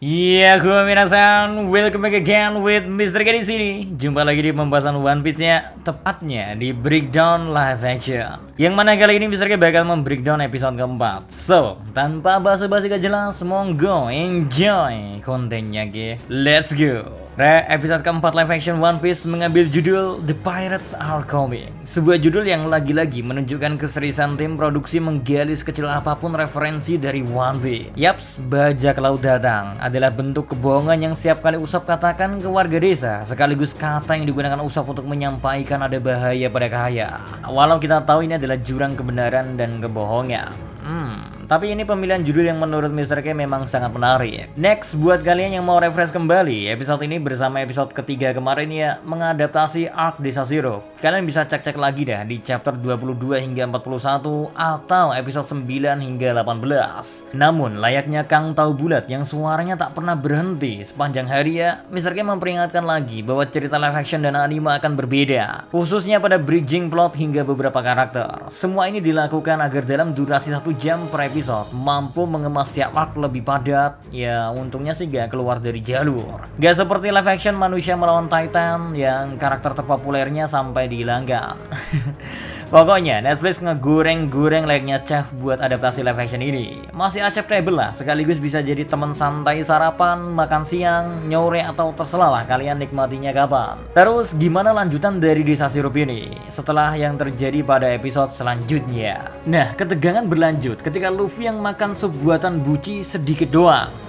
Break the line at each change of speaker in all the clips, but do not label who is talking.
Iya, gue minasan, welcome back again with Mr. K di sini. Jumpa lagi di pembahasan One Piece-nya, tepatnya di Breakdown Live Action. Yang mana kali ini Mr. K bakal membreakdown episode keempat. So, tanpa basa-basi gak jelas, monggo enjoy kontennya, G. Let's go. Episode keempat live action One Piece mengambil judul The Pirates Are Coming. Sebuah judul yang lagi-lagi menunjukkan keseriusan tim produksi menggali sekecil apapun referensi dari One Piece. Yaps, bajak laut datang adalah bentuk kebohongan yang setiap kali Usopp katakan ke warga desa, sekaligus kata yang digunakan Usopp untuk menyampaikan ada bahaya pada Kaya. Walau kita tahu ini adalah jurang kebenaran dan kebohongan. Tapi ini pemilihan judul yang menurut Mr. K memang sangat menarik. Next, buat kalian yang mau refresh kembali, episode ini bersama episode ketiga kemarin ya, mengadaptasi arc Desa Zero. Kalian bisa cek-cek lagi dah di chapter 22 hingga 41 atau episode 9 hingga 18. Namun, layaknya Kang Tahu Bulat yang suaranya tak pernah berhenti sepanjang hari ya, Mr. K memperingatkan lagi bahwa cerita live action dan anime akan berbeda, khususnya pada bridging plot hingga beberapa karakter. Semua ini dilakukan agar dalam durasi 1 jam per episode mampu mengemas tiap arc lebih padat. Ya untungnya sih gak keluar dari jalur. Gak seperti live action Manusia Melawan Titan yang karakter terpopulernya sampai dihilangkan. Pokoknya Netflix ngegoreng-goreng layaknya chef buat adaptasi live action ini. Masih acceptable lah, sekaligus bisa jadi teman santai sarapan, makan siang, nyore atau terserah lah kalian nikmatinya kapan. Terus gimana lanjutan dari Desa Sirup ini setelah yang terjadi pada episode selanjutnya? Nah, ketegangan berlanjut ketika Luffy yang makan sup buatan Buci sedikit doang.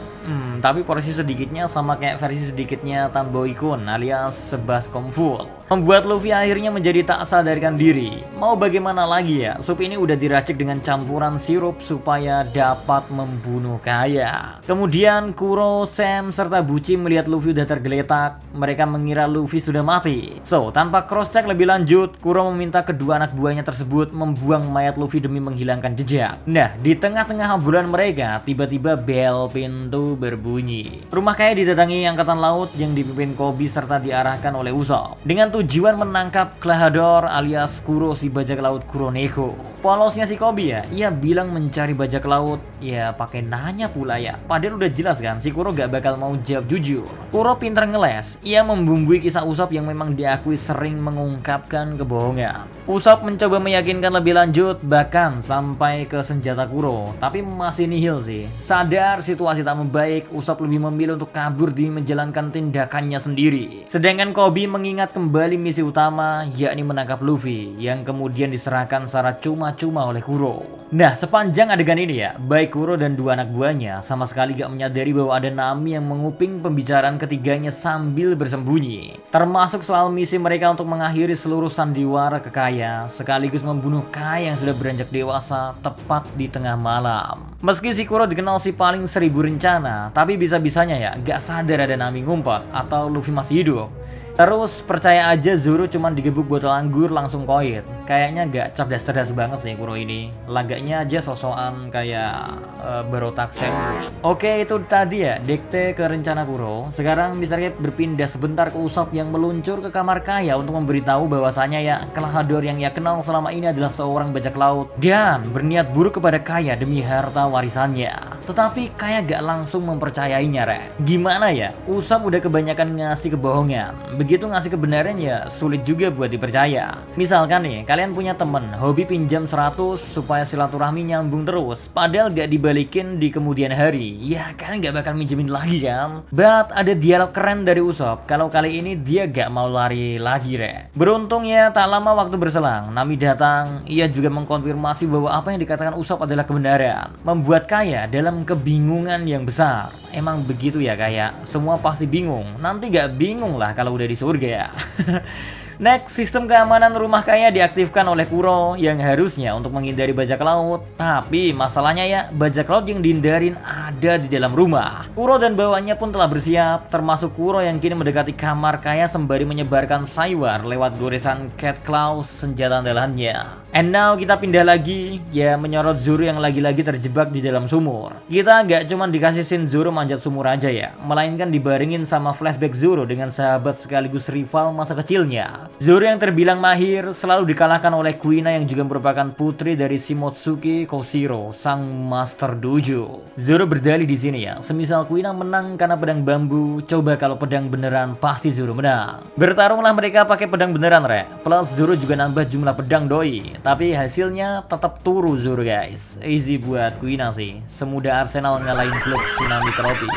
Tapi porsi sedikitnya sama kayak versi sedikitnya Tamboikun alias sebaskom full. Membuat Luffy akhirnya menjadi tak sadarkan diri. Mau bagaimana lagi ya, sup ini udah diracik dengan campuran sirup supaya dapat membunuh Kaya. Kemudian Kuro, Sam, serta Buci melihat Luffy udah tergeletak. Mereka mengira Luffy sudah mati. So, tanpa cross check lebih lanjut, Kuro meminta kedua anak buahnya tersebut membuang mayat Luffy demi menghilangkan jejak. Nah, di tengah-tengah obrolan mereka, tiba-tiba bel pintu berbunyi. Rumah Kaya didatangi angkatan laut yang dipimpin Koby serta diarahkan oleh Usopp dengan tujuan menangkap Klahadore alias Kuro si bajak laut Kuroneko. Polosnya si Koby ya, ia bilang mencari bajak laut, ya pakai nanya pula ya. Padahal udah jelas kan si Kuro gak bakal mau jawab jujur. Kuro pinter ngeles, ia membumbui kisah Usopp yang memang diakui sering mengungkapkan kebohongan. Usopp mencoba meyakinkan lebih lanjut bahkan sampai ke senjata Kuro, tapi masih nihil sih. Sadar situasi tak membaik, Usopp lebih memilih untuk kabur demi menjalankan tindakannya sendiri. Sedangkan Koby mengingat kembali misi utama, yakni menangkap Luffy yang kemudian diserahkan secara cuma-cuma oleh Kuro. Nah, sepanjang adegan ini ya, baik Kuro dan dua anak buahnya sama sekali gak menyadari bahwa ada Nami yang menguping pembicaraan ketiganya sambil bersembunyi. Termasuk soal misi mereka untuk mengakhiri seluruh sandiwara ke Kaya, sekaligus membunuh Kaya yang sudah beranjak dewasa tepat di tengah malam. Meski si Kuro dikenal si paling 1000 rencana, tapi bisa-bisanya ya gak sadar ada Nami ngumpet atau Luffy masih hidup. Terus percaya aja Zoro cuma digebuk botol anggur langsung koit. Kayaknya gak cerdas-cerdas banget sih Kuro ini. Lagaknya aja sosokan kayak berotak Sam. Oke, itu tadi ya dikte ke rencana Kuro. Sekarang Mr. K berpindah sebentar ke Usopp yang meluncur ke kamar Kaya untuk memberitahu bahwasanya ya Klahadore yang ia kenal selama ini adalah seorang bajak laut dan berniat buruk kepada Kaya demi harta warisannya. Tetapi Kaya gak langsung mempercayainya, Gimana ya? Usopp udah kebanyakan ngasih kebohongan. Begitu ngasih kebenaran ya sulit juga buat dipercaya. Misalkan nih, kalian punya temen hobi pinjam 100 supaya silaturahmi nyambung terus, padahal gak dibalikin di kemudian hari. Ya kalian gak bakal minjemin lagi kan? But ada dialog keren dari Usopp kalau kali ini dia gak mau lari lagi, Beruntung ya tak lama waktu berselang, Nami datang. Ia juga mengkonfirmasi bahwa apa yang dikatakan Usopp adalah kebenaran, membuat Kaya dalam kebingungan yang besar. Emang begitu ya Kaya? Semua pasti bingung. Nanti gak bingung lah kalau udah di surga ya. Next, sistem keamanan rumah Kaya diaktifkan oleh Kuro yang harusnya untuk menghindari bajak laut. Tapi masalahnya ya, bajak laut yang dihindarin ada di dalam rumah. Kuro dan bawahannya pun telah bersiap, termasuk Kuro yang kini mendekati kamar Kaya sembari menyebarkan Saiwar lewat goresan Cat Claws senjata andalannya. And now kita pindah lagi, ya menyorot Zoro yang lagi-lagi terjebak di dalam sumur. Kita nggak cuma dikasih scene Zoro manjat sumur aja ya, melainkan dibarengin sama flashback Zoro dengan sahabat sekaligus rival masa kecilnya, Zoro yang terbilang mahir selalu dikalahkan oleh Kuina yang juga merupakan putri dari Shimotsuki Koshiro, sang master dojo. Zoro berdalih di sini ya, semisal Kuina menang karena pedang bambu, coba kalau pedang beneran pasti Zoro menang. Bertarunglah mereka pakai pedang beneran rek. Plus Zoro juga nambah jumlah pedang doi, tapi hasilnya tetap turu Zoro guys. Easy buat Kuina sih, semudah Arsenal ngalahin klub Tsunami Trophy.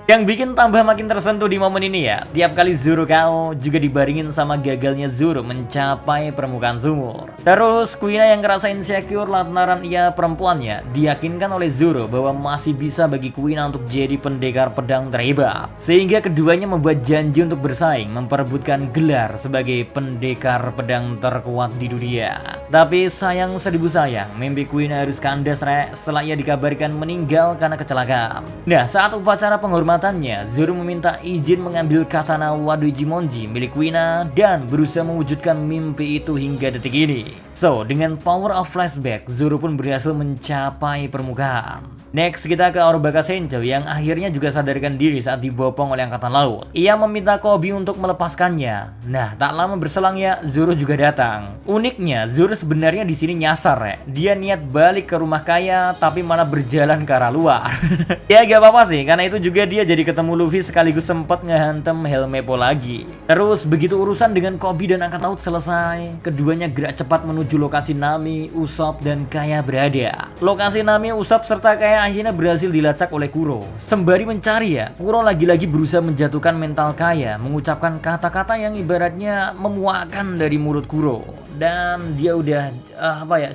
Yang bikin tambah makin tersentuh di momen ini ya, tiap kali Zoro KO juga dibaringin sama gagalnya Zoro mencapai permukaan sumur. Terus Kuina yang ngerasa insecure lantaran ia perempuannya, diyakinkan oleh Zoro bahwa masih bisa bagi Kuina untuk jadi pendekar pedang terhebat. Sehingga keduanya membuat janji untuk bersaing memperebutkan gelar sebagai pendekar pedang terkuat di dunia. Tapi sayang seribu sayang, mimpi Kuina harus kandas rek setelah ia dikabarkan meninggal karena kecelakaan. Nah, saat upacara penghormatannya, Zoro meminta izin mengambil katana Wado Ichimonji milik Kuina dan berusaha mewujudkan mimpi itu hingga detik ini. So, dengan power of flashback, Zoro pun berhasil mencapai permukaan. Next kita ke Orobaka Sencho yang akhirnya juga sadarkan diri saat dibopong oleh angkatan laut. Ia meminta Koby untuk melepaskannya. Nah, tak lama berselang ya, Zoro juga datang. Uniknya, Zoro sebenarnya di sini nyasar ya. Dia niat balik ke rumah Kaya tapi malah berjalan ke arah luar. Ya gak apa-apa sih, karena itu juga dia jadi ketemu Luffy sekaligus sempat ngehantem Helmeppo lagi. Terus begitu urusan dengan Koby dan angkatan laut selesai, keduanya gerak cepat menuju lokasi Nami, Usopp dan Kaya berada. Lokasi Nami, Usopp serta Kaya akhirnya berhasil dilacak oleh Kuro. Sembari mencari ya, Kuro lagi-lagi berusaha menjatuhkan mental Kaya, mengucapkan kata-kata yang ibaratnya memuakkan dari mulut Kuro. Dan dia udah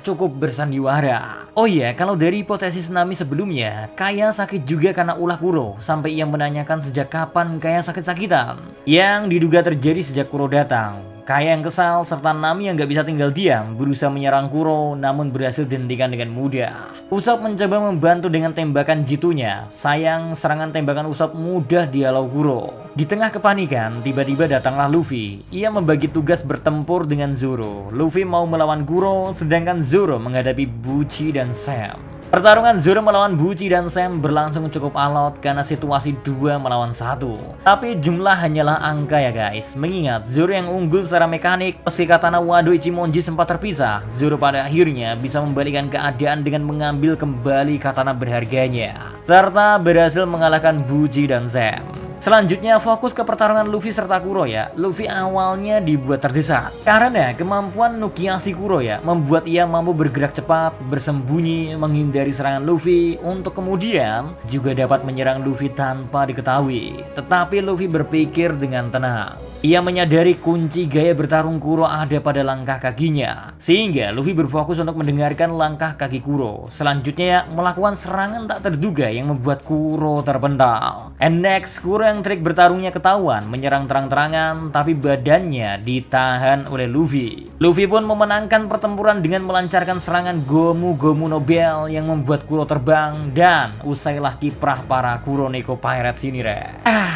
cukup bersandiwara. Oh iya, kalau dari hipotesis Nami sebelumnya, Kaya sakit juga karena ulah Kuro, sampai ia menanyakan sejak kapan Kaya sakit-sakitan, yang diduga terjadi sejak Kuro datang. Kaya yang kesal serta Nami yang gak bisa tinggal diam berusaha menyerang Kuro namun berhasil dihentikan dengan mudah. Usopp mencoba membantu dengan tembakan jitunya. Sayang serangan tembakan Usopp mudah dihalau Kuro. Di tengah kepanikan tiba-tiba datanglah Luffy. Ia membagi tugas bertempur dengan Zoro. Luffy mau melawan Kuro sedangkan Zoro menghadapi Bucci dan Sam. Pertarungan Zoro melawan Bucci dan Sam berlangsung cukup alot karena situasi 2 melawan 1. Tapi jumlah hanyalah angka ya guys. Mengingat Zoro yang unggul secara mekanik, meski katana Wado Ichimonji sempat terpisah, Zoro pada akhirnya bisa membalikan keadaan dengan mengambil kembali katana berharganya, serta berhasil mengalahkan Bucci dan Sam. Selanjutnya fokus ke pertarungan Luffy serta Kuro ya. Luffy awalnya dibuat terdesak karena kemampuan Nukiashi Kuro ya membuat ia mampu bergerak cepat, bersembunyi, menghindari serangan Luffy untuk kemudian juga dapat menyerang Luffy tanpa diketahui. Tetapi Luffy berpikir dengan tenang. Ia menyadari kunci gaya bertarung Kuro ada pada langkah kakinya, sehingga Luffy berfokus untuk mendengarkan langkah kaki Kuro. Selanjutnya melakukan serangan tak terduga yang membuat Kuro terpental. And next, Kuro yang trik bertarungnya ketahuan, menyerang terang-terangan, tapi badannya ditahan oleh Luffy. Luffy pun memenangkan pertempuran dengan melancarkan serangan Gomu Gomu Nobel yang membuat Kuro terbang, dan usailah kiprah para Kuroneko Pirates ini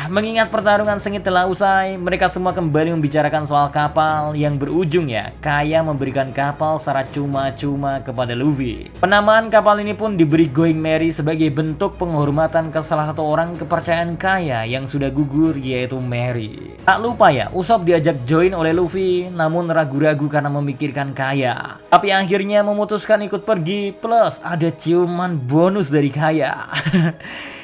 mengingat pertarungan sengit telah usai, mereka semua kembali membicarakan soal kapal yang berujung ya Kaya memberikan kapal secara cuma-cuma kepada Luffy. Penamaan kapal ini pun diberi Going Merry sebagai bentuk penghormatan ke salah satu orang kepercayaan Kaya yang sudah gugur, yaitu Merry. Tak lupa ya, Usopp diajak join oleh Luffy namun ragu-ragu karena memikirkan Kaya. Tapi akhirnya memutuskan ikut pergi, plus ada ciuman bonus dari Kaya.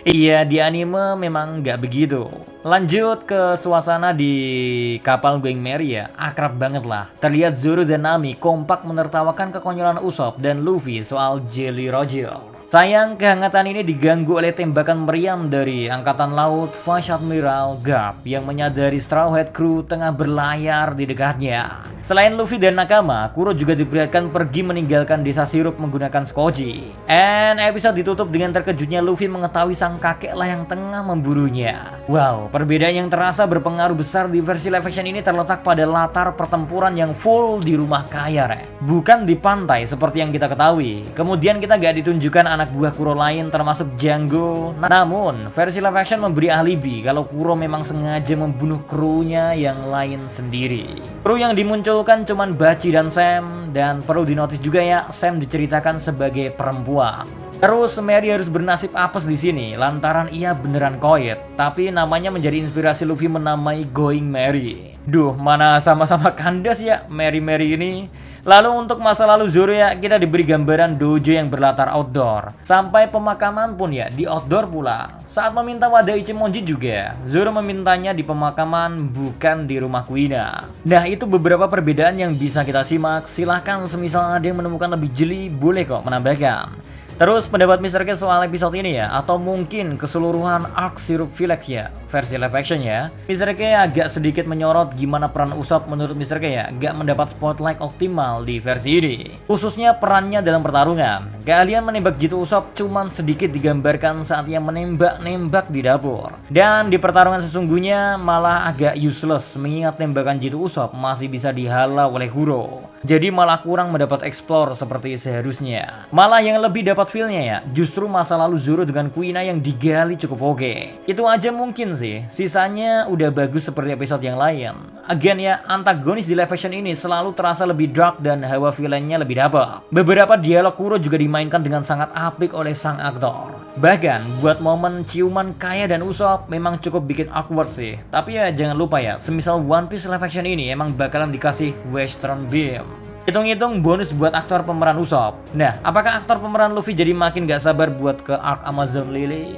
Iya, di anime memang nggak begitu. Lanjut ke suasana di kapal Going Merry ya, akrab banget lah. Terlihat Zoro dan Nami kompak menertawakan kekonyolan Usopp dan Luffy soal Jelly Roger. Sayang kehangatan ini diganggu oleh tembakan meriam dari Angkatan Laut Vice Admiral Garp yang menyadari Straw Hat Crew tengah berlayar di dekatnya. Selain Luffy dan nakama, Kuro juga diperlihatkan pergi meninggalkan desa sirup menggunakan Skoji. And episode ditutup dengan terkejutnya Luffy mengetahui sang kakeklah yang tengah memburunya. Wow, perbedaan yang terasa berpengaruh besar di versi live action ini terletak pada latar pertempuran yang full di rumah Kaya, bukan di pantai seperti yang kita ketahui. Kemudian kita gak ditunjukkan anak buah Kuro lain termasuk Django. Namun, versi live action memberi alibi kalau Kuro memang sengaja membunuh krunya yang lain sendiri. Kru yang dimunculkan cuman Baci dan Sam, dan perlu dinotis juga ya, Sam diceritakan sebagai perempuan. Terus Mary harus bernasib apes di sini lantaran ia beneran koit, tapi namanya menjadi inspirasi Luffy menamai Going Merry. Duh, mana sama-sama kandas ya Mary ini. Lalu untuk masa lalu Zoro ya, kita diberi gambaran dojo yang berlatar outdoor. Sampai pemakaman pun ya di outdoor pula. Saat meminta wadah Ichimonji juga, Zoro memintanya di pemakaman bukan di rumah Kuina. Nah, itu beberapa perbedaan yang bisa kita simak. Silahkan semisal ada yang menemukan lebih jeli, boleh kok menambahkan. Terus pendapat Mr. K soal episode ini ya, atau mungkin keseluruhan arc Syrup Village ya, versi live action ya. Mr. K agak sedikit menyorot gimana peran Usopp menurut Mr. K ya, gak mendapat spotlight optimal di versi ini. Khususnya perannya dalam pertarungan. Keahlian menembak jitu Usopp cuman sedikit digambarkan saat ia menembak-nembak di dapur. Dan di pertarungan sesungguhnya malah agak useless mengingat tembakan jitu Usopp masih bisa dihalau oleh Kuro. Jadi malah kurang mendapat explore seperti seharusnya. Malah yang lebih dapat feel-nya ya, justru masa lalu Zoro dengan Kuina yang digali cukup oke. Itu aja mungkin sih, sisanya udah bagus seperti episode yang lain. Again ya, antagonis di live action ini selalu terasa lebih dark dan hawa villainnya lebih dapat. Beberapa dialog Kuro juga dimainkan dengan sangat apik oleh sang aktor. Bahkan buat momen ciuman Kaya dan Usopp memang cukup bikin awkward sih. Tapi ya jangan lupa ya, semisal One Piece live action ini emang bakalan dikasih Western Beam. Hitung-hitung bonus buat aktor pemeran Usopp. Nah, apakah aktor pemeran Luffy jadi makin gak sabar buat ke arc Amazon Lily?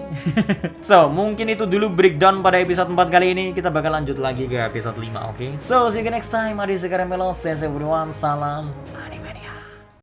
So, mungkin itu dulu breakdown pada episode 4 kali ini. Kita bakal lanjut lagi ke episode 5, oke? So, see you next time. Adi Sekaramelo, says everyone. Salam anime.